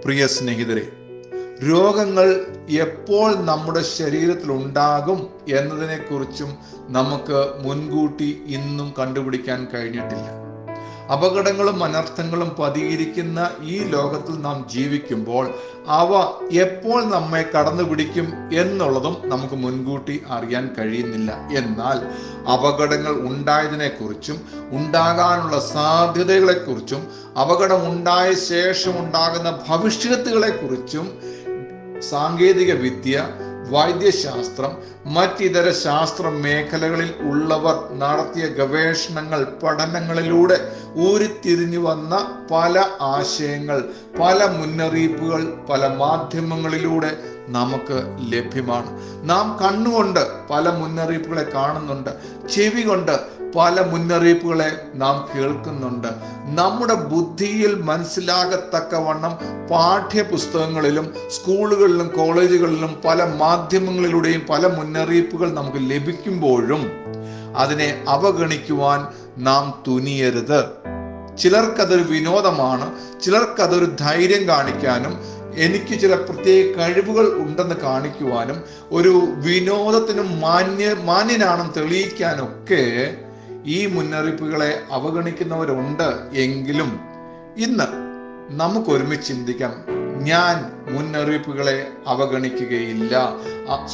പ്രിയ സ്നേഹിതരെ, രോഗങ്ങൾ എപ്പോൾ നമ്മുടെ ശരീരത്തിൽ ഉണ്ടാകും എന്നതിനെക്കുറിച്ചും നമുക്ക് മുൻകൂട്ടി ഇന്നും കണ്ടുപിടിക്കാൻ കഴിഞ്ഞിട്ടില്ല. അപകടങ്ങളും അനർത്ഥങ്ങളും പതിയിരിക്കുന്ന ഈ ലോകത്തിൽ നാം ജീവിക്കുമ്പോൾ അവ എപ്പോൾ നമ്മെ കടന്നു പിടിക്കും എന്നുള്ളതും നമുക്ക് മുൻകൂട്ടി അറിയാൻ കഴിയുന്നില്ല. എന്നാൽ അപകടങ്ങൾ ഉണ്ടായതിനെക്കുറിച്ചും ഉണ്ടാകാനുള്ള സാധ്യതകളെക്കുറിച്ചും അപകടം ഉണ്ടായ ശേഷം ഉണ്ടാകുന്ന ഭവിഷ്യത്തുകളെക്കുറിച്ചും സാങ്കേതിക വിദ്യ, വൈദ്യശാസ്ത്രം, മറ്റിതര ശാസ്ത്ര മേഖലകളിൽ ഉള്ളവർ നടത്തിയ ഗവേഷണങ്ങൾ, പഠനങ്ങളിലൂടെ ഉരുത്തിരിഞ്ഞു വന്ന പല ആശയങ്ങൾ, പല മുന്നറിയിപ്പുകൾ പല മാധ്യമങ്ങളിലൂടെ നമുക്ക് ലഭ്യമാണ്. നാം കണ്ണുകൊണ്ട് പല മുന്നറിയിപ്പുകളെ കാണുന്നുണ്ട്, ചെവി കൊണ്ട് പല മുന്നറിയിപ്പുകളെ നാം കേൾക്കുന്നുണ്ട്. നമ്മുടെ ബുദ്ധിയിൽ മനസ്സിലാകത്തക്കവണ്ണം പാഠ്യപുസ്തകങ്ങളിലും സ്കൂളുകളിലും കോളേജുകളിലും പല മാധ്യമങ്ങളിലൂടെയും പല മുന്നറിയിപ്പുകൾ നമുക്ക് ലഭിക്കുമ്പോഴും അതിനെ അവഗണിക്കുവാൻ നാം തുനിയരുത്. ചിലർക്കതൊരു വിനോദമാണ്, ചിലർക്കതൊരു ധൈര്യം കാണിക്കാനും എനിക്ക് ചില പ്രത്യേക കഴിവുകൾ ഉണ്ടെന്ന് കാണിക്കുവാനും ഒരു വിനോദത്തിനും മാന്യനാണെന്ന് തെളിയിക്കാനൊക്കെ ഈ മുന്നറിയിപ്പുകളെ അവഗണിക്കുന്നവരുണ്ട്. എങ്കിലും ഇന്ന് നമുക്ക് ഒരുമിച്ച് ചിന്തിക്കാം, ഞാൻ മുന്നറിയിപ്പുകളെ അവഗണിക്കുകയില്ല.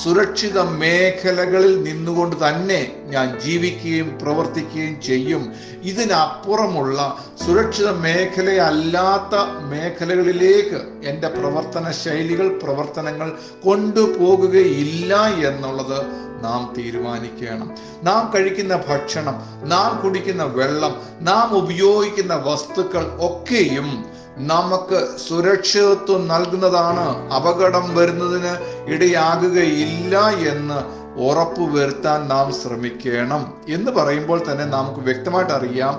സുരക്ഷിത മേഖലകളിൽ നിന്നുകൊണ്ട് തന്നെ ഞാൻ ജീവിക്കുകയും പ്രവർത്തിക്കുകയും ചെയ്യും. ഇതിനപ്പുറമുള്ള സുരക്ഷിത മേഖലയല്ലാത്ത മേഖലകളിലേക്ക് എൻ്റെ പ്രവർത്തന ശൈലികൾ, പ്രവർത്തനങ്ങൾ കൊണ്ടുപോകുകയില്ല എന്നുള്ളത് നാം തീരുമാനിക്കണം. നാം കഴിക്കുന്ന ഭക്ഷണം, നാം കുടിക്കുന്ന വെള്ളം, നാം ഉപയോഗിക്കുന്ന വസ്തുക്കൾ ഒക്കെയും നമുക്ക് സുരക്ഷിതത്വം നൽകുന്നതാണ്. അപകടം വരുന്നതിന് ഇടയാകുകയില്ല എന്ന് ഉറപ്പുവരുത്താൻ നാം ശ്രമിക്കണം. എന്ന് പറയുമ്പോൾ തന്നെ നമുക്ക് വ്യക്തമായിട്ട് അറിയാം,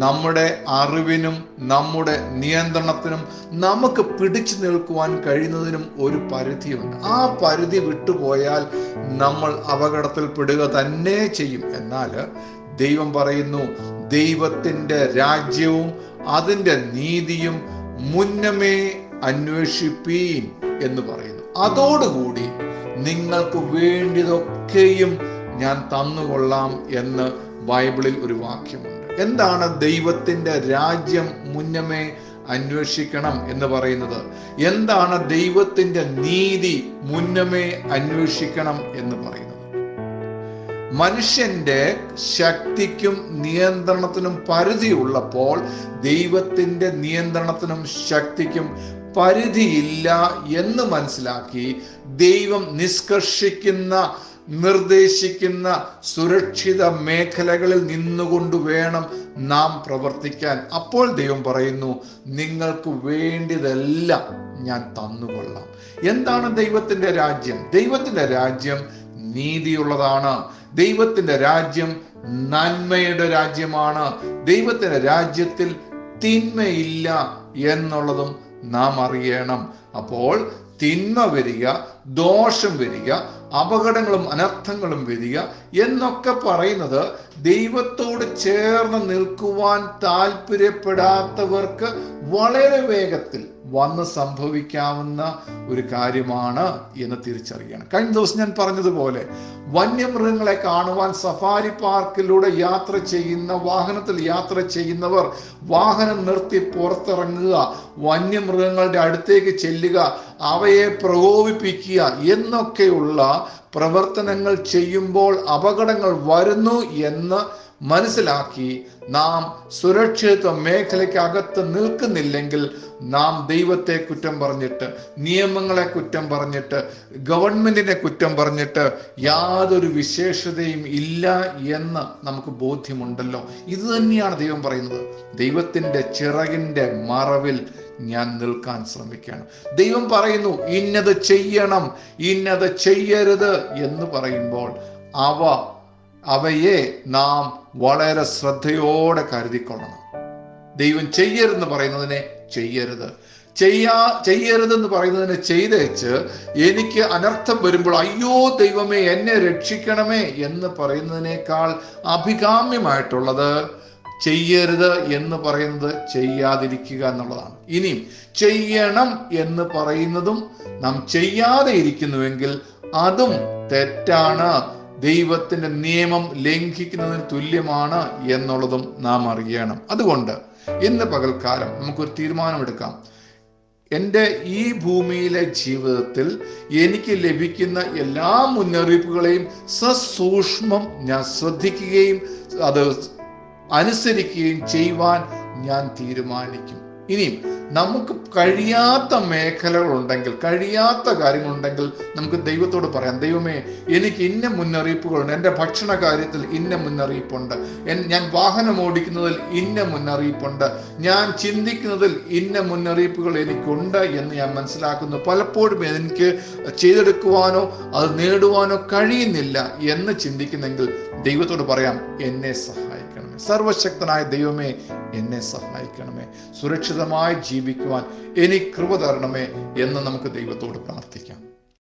നമ്മുടെ അറിവിനും നമ്മുടെ നിയന്ത്രണത്തിനും നമുക്ക് പിടിച്ചു നിൽക്കുവാൻ കഴിയുന്നതിനും ഒരു പരിധിയുണ്ട്. ആ പരിധി വിട്ടുപോയാൽ നമ്മൾ അപകടത്തിൽ പെടുക തന്നെ ചെയ്യും. എന്നാൽ ദൈവം പറയുന്നു, ദൈവത്തിൻ്റെ രാജ്യവും അതിൻ്റെ നീതിയും മുന്നമേ അന്വേഷിപ്പീൻ എന്ന് പറയുന്നു. അതോടുകൂടി നിങ്ങൾക്ക് വേണ്ടിയതൊക്കെയും ഞാൻ തന്നുകൊള്ളാം എന്ന് ബൈബിളിൽ ഒരു വാക്യമുണ്ട്. എന്താണ് ദൈവത്തിൻ്റെ രാജ്യം മുന്നമേ അന്വേഷിക്കണം എന്ന് പറയുന്നത്? എന്താണ് ദൈവത്തിൻ്റെ നീതി മുന്നമേ അന്വേഷിക്കണം എന്ന് പറയുന്നത്? മനുഷ്യന്റെ ശക്തിക്കും നിയന്ത്രണത്തിനും പരിധിയുള്ളപ്പോൾ ദൈവത്തിൻ്റെ നിയന്ത്രണത്തിനും ശക്തിക്കും പരിധിയില്ല എന്ന് മനസ്സിലാക്കി ദൈവം നിഷ്കർഷിക്കുന്ന, നിർദ്ദേശിക്കുന്ന സുരക്ഷിത മേഖലകളിൽ നിന്നുകൊണ്ട് വേണം നാം പ്രവർത്തിക്കാൻ. അപ്പോൾ ദൈവം പറയുന്നു, നിങ്ങൾക്ക് വേണ്ടിയതെല്ലാം ഞാൻ തന്നുകൊള്ളാം. എന്താണ് ദൈവത്തിൻ്റെ രാജ്യം? ദൈവത്തിൻ്റെ രാജ്യം നീതിയുള്ളതാണ്. ദൈവത്തിൻ്റെ രാജ്യം നന്മയുടെ രാജ്യമാണ്. ദൈവത്തിൻ്റെ രാജ്യത്തിൽ തിന്മയില്ല എന്നുള്ളതും നാം അറിയണം. അപ്പോൾ തിന്മ വരിക, ദോഷം വരിക, അപകടങ്ങളും അനർത്ഥങ്ങളും വരിക എന്നൊക്കെ പറയുന്നത് ദൈവത്തോട് ചേർന്ന് നിൽക്കുവാൻ താല്പര്യപ്പെടാത്തവർക്ക് വളരെ വേഗത്തിൽ വന്ന് സംഭവിക്കാവുന്ന ഒരു കാര്യമാണ് എന്ന് തിരിച്ചറിയണം. കഴിഞ്ഞ ദിവസം ഞാൻ പറഞ്ഞതുപോലെ വന്യമൃഗങ്ങളെ കാണുവാൻ സഫാരി പാർക്കിലൂടെ യാത്ര ചെയ്യുന്ന, വാഹനത്തിൽ യാത്ര ചെയ്യുന്നവർ വാഹനം നിർത്തി പുറത്തിറങ്ങുക, വന്യമൃഗങ്ങളുടെ അടുത്തേക്ക് ചെല്ലുക, അവയെ പ്രകോപിപ്പിക്കുക എന്നൊക്കെയുള്ള പ്രവർത്തനങ്ങൾ ചെയ്യുമ്പോൾ അപകടങ്ങൾ വരുന്നു എന്ന് മനസ്സിലാക്കി നാം സുരക്ഷിത മേഖലയ്ക്കകത്ത് നിൽക്കുന്നില്ലെങ്കിൽ നാം ദൈവത്തെ കുറ്റം പറഞ്ഞിട്ട്, നിയമങ്ങളെ കുറ്റം പറഞ്ഞിട്ട്, ഗവൺമെന്റിനെ കുറ്റം പറഞ്ഞിട്ട് യാതൊരു വിശേഷതയും ഇല്ല എന്ന് നമുക്ക് ബോധ്യമുണ്ടല്ലോ. ഇത് തന്നെയാണ് ദൈവം പറയുന്നത്. ദൈവത്തിൻ്റെ ചിറകിൻ്റെ മറവിൽ ഞാൻ നിൽക്കാൻ ശ്രമിക്കണം. ദൈവം പറയുന്നു, ഇന്നത് ചെയ്യണം, ഇന്നത് ചെയ്യരുത് എന്ന് പറയുമ്പോൾ അവയെ നാം വളരെ ശ്രദ്ധയോടെ കരുതിക്കൊള്ളണം. ദൈവം ചെയ്യരുതെന്ന് പറയുന്നതിനെ ചെയ്യരുത്, ചെയ്യരുതെന്ന് പറയുന്നതിനെ ചെയ്തേച്ച് എനിക്ക് അനർത്ഥം വരുമ്പോൾ അയ്യോ ദൈവമേ എന്നെ രക്ഷിക്കണമേ എന്ന് പറയുന്നതിനേക്കാൾ അഭികാമ്യമായിട്ടുള്ളത് ചെയ്യരുത് എന്ന് പറയുന്നത് ചെയ്യാതിരിക്കുക എന്നുള്ളതാണ്. ഇനിയും ചെയ്യണം എന്ന് പറയുന്നതും നാം ചെയ്യാതെ ഇരിക്കുന്നുവെങ്കിൽ അതും തെറ്റാണ്, ദൈവത്തിന്റെ നിയമം ലംഘിക്കുന്നതിന് തുല്യമാണ് എന്നുള്ളതും നാം അറിയണം. അതുകൊണ്ട് ഇന്ന് പകൽക്കാലം നമുക്കൊരു തീരുമാനമെടുക്കാം. എൻ്റെ ഈ ഭൂമിയിലെ ജീവിതത്തിൽ എനിക്ക് ലഭിക്കുന്ന എല്ലാ മുന്നറിയിപ്പുകളെയും സസൂക്ഷ്മം ഞാൻ ശ്രദ്ധിക്കുകയും അത് അനുസരിക്കുകയും ചെയ്യുവാൻ ഞാൻ തീരുമാനിക്കും. ഇനിയും നമുക്ക് കഴിയാത്ത മേഖലകളുണ്ടെങ്കിൽ, കഴിയാത്ത കാര്യങ്ങളുണ്ടെങ്കിൽ നമുക്ക് ദൈവത്തോട് പറയാം, ദൈവമേ എനിക്ക് ഇന്ന മുന്നറിയിപ്പുകളുണ്ട്, എൻ്റെ ഭക്ഷണ കാര്യത്തിൽ ഇന്ന മുന്നറിയിപ്പുണ്ട്, ഞാൻ വാഹനം ഓടിക്കുന്നതിൽ ഇന്ന മുന്നറിയിപ്പുണ്ട്, ഞാൻ ചിന്തിക്കുന്നതിൽ ഇന്ന മുന്നറിയിപ്പുകൾ എനിക്കുണ്ട് എന്ന് ഞാൻ മനസ്സിലാക്കുന്നു. പലപ്പോഴും എനിക്ക് ചെയ്തെടുക്കുവാനോ അത് നേടുവാനോ കഴിയുന്നില്ല എന്ന് ചിന്തിക്കുന്നെങ്കിൽ ദൈവത്തോട് പറയാം, എന്നെ സഹായിക്കണമേ, സർവശക്തനായ ദൈവമേ എന്നെ സഹായിക്കണമേ, സുരക്ഷിതമായി ജീവിക്കുവാൻ എനിക്ക് കൃപ തരണമേ എന്ന് നമുക്ക് ദൈവത്തോട് പ്രാർത്ഥിക്കാം.